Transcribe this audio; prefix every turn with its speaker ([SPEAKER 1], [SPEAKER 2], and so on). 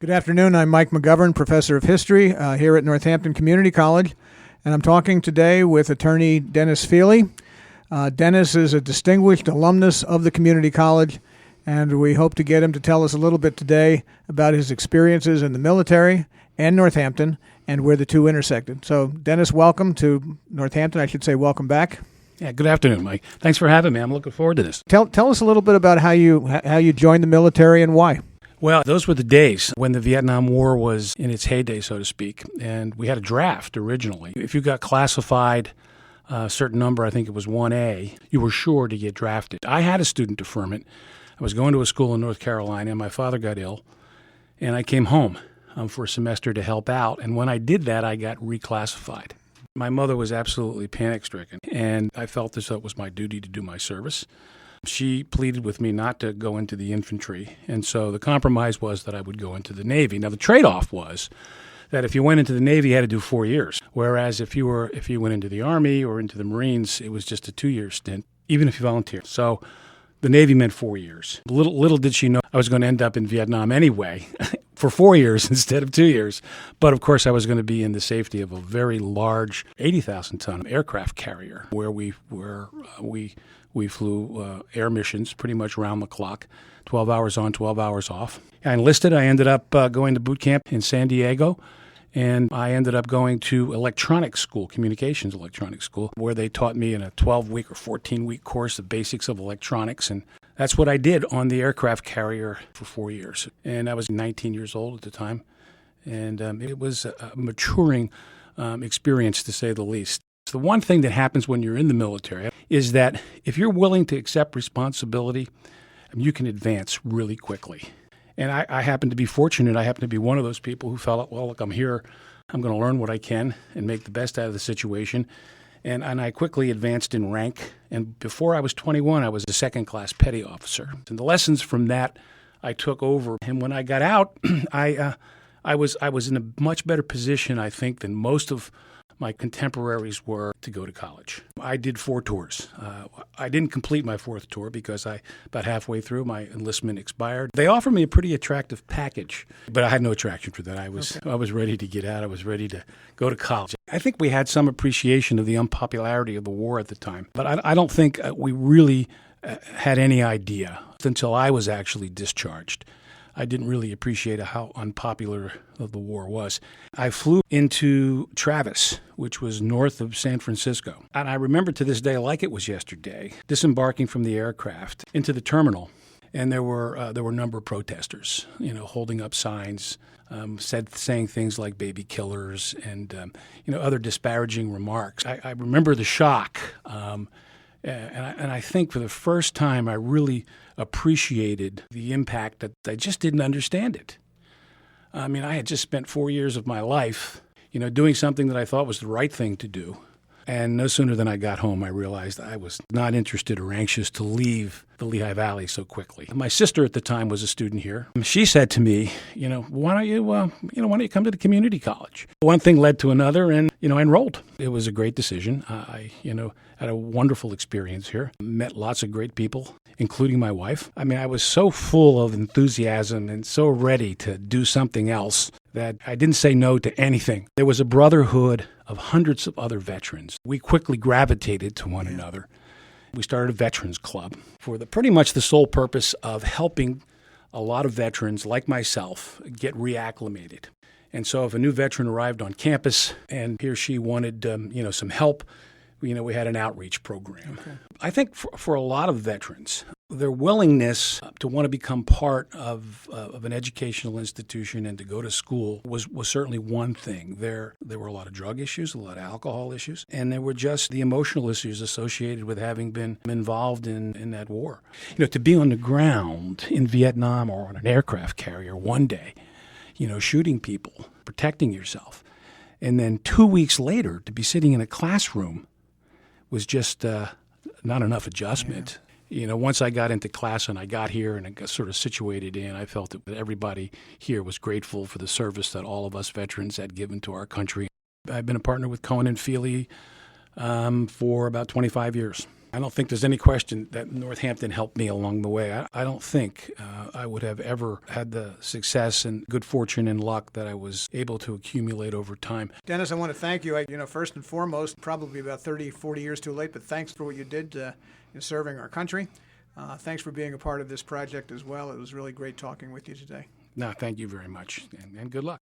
[SPEAKER 1] Good afternoon. I'm Mike McGovern, Professor of History here at Northampton Community College, and I'm talking today with attorney Dennis Feeley. Dennis is a distinguished alumnus of the community college, and we hope to get him to tell us a little bit today about his experiences in the military and Northampton and where the two intersected. So, Dennis, welcome to Northampton. I should say welcome back.
[SPEAKER 2] Yeah, good afternoon, Mike. Thanks for having me. I'm looking forward to this.
[SPEAKER 1] Tell us a little bit about how you joined the military and why.
[SPEAKER 2] Well, those were the days when the Vietnam War was in its heyday, so to speak, and we had a draft originally. If you got classified a certain number, I think it was 1A, you were sure to get drafted. I had a student deferment. I was going to a school in North Carolina, and my father got ill, and I came home for a semester to help out, and when I did that, I got reclassified. My mother was absolutely panic-stricken, and I felt as though it was my duty to do my service. She pleaded with me not to go into the infantry, and so the compromise was that I would go into the Navy. Now, the trade-off was that if you went into the Navy, you had to do 4 years, whereas if you went into the Army or into the Marines, it was just a 2-year stint, even if you volunteered. So the Navy meant 4 years. Little did she know I was going to end up in Vietnam anyway for 4 years instead of 2 years. But, of course, I was going to be in the safety of a very large 80,000-ton aircraft carrier where we flew air missions pretty much around the clock, 12 hours on, 12 hours off. I enlisted. I ended up going to boot camp in San Diego, and I ended up going to electronics school, communications electronics school, where they taught me in a 12-week or 14-week course the basics of electronics. And that's what I did on the aircraft carrier for 4 years. And I was 19 years old at the time, and it was a maturing experience, to say the least. The one thing that happens when you're in the military is that if you're willing to accept responsibility, you can advance really quickly. And I happen to be fortunate. I happen to be one of those people who felt, well, look, I'm here. I'm going to learn what I can and make the best out of the situation. And I quickly advanced in rank. And before I was 21, I was a second-class petty officer. And the lessons from that I took over. And when I got out, I was in a much better position, I think, than most of my contemporaries were to go to college. I did 4 tours. I didn't complete my 4th tour because about halfway through, my enlistment expired. They offered me a pretty attractive package, but I had no attraction for that. I was ready to get out. I was ready to go to college. I think we had some appreciation of the unpopularity of the war at the time, but I don't think we really had any idea until I was actually discharged. I didn't really appreciate how unpopular the war was. I flew into Travis, which was north of San Francisco. And I remember to this day, like it was yesterday, disembarking from the aircraft into the terminal. And there were a number of protesters, holding up signs, saying things like baby killers and, other disparaging remarks. I remember the shock. And I think for the first time, I really appreciated the impact that I just didn't understand it. I mean, I had just spent 4 years of my life, doing something that I thought was the right thing to do. And no sooner than I got home, I realized I was not interested or anxious to leave the Lehigh Valley so quickly. My sister at the time was a student here. She said to me, why don't you come to the community college? One thing led to another, and I enrolled. It was a great decision. I had a wonderful experience here. Met lots of great people, including my wife. I mean, I was so full of enthusiasm and so ready to do something else that I didn't say no to anything. There was a brotherhood of hundreds of other veterans. We quickly gravitated to one another. We started a veterans club for pretty much the sole purpose of helping a lot of veterans like myself get reacclimated. And so if a new veteran arrived on campus and he or she wanted some help, we had an outreach program. Okay. I think for a lot of veterans, their willingness to want to become part of an educational institution and to go to school was certainly one thing. There were a lot of drug issues, a lot of alcohol issues, and there were just the emotional issues associated with having been involved in that war. To be on the ground in Vietnam or on an aircraft carrier one day, shooting people, protecting yourself, and then 2 weeks later to be sitting in a classroom was just not enough adjustment. Yeah. Once I got into class and I got here and I got sort of situated in, I felt that everybody here was grateful for the service that all of us veterans had given to our country. I've been a partner with Cohen and Feeley for about 25 years. I don't think there's any question that Northampton helped me along the way. I don't think I would have ever had the success and good fortune and luck that I was able to accumulate over time.
[SPEAKER 1] Dennis, I want to thank you. First and foremost, probably about 30, 40 years too late, but thanks for what you did in serving our country. Thanks for being a part of this project as well. It was really great talking with you today.
[SPEAKER 2] No, thank you very much, and good luck.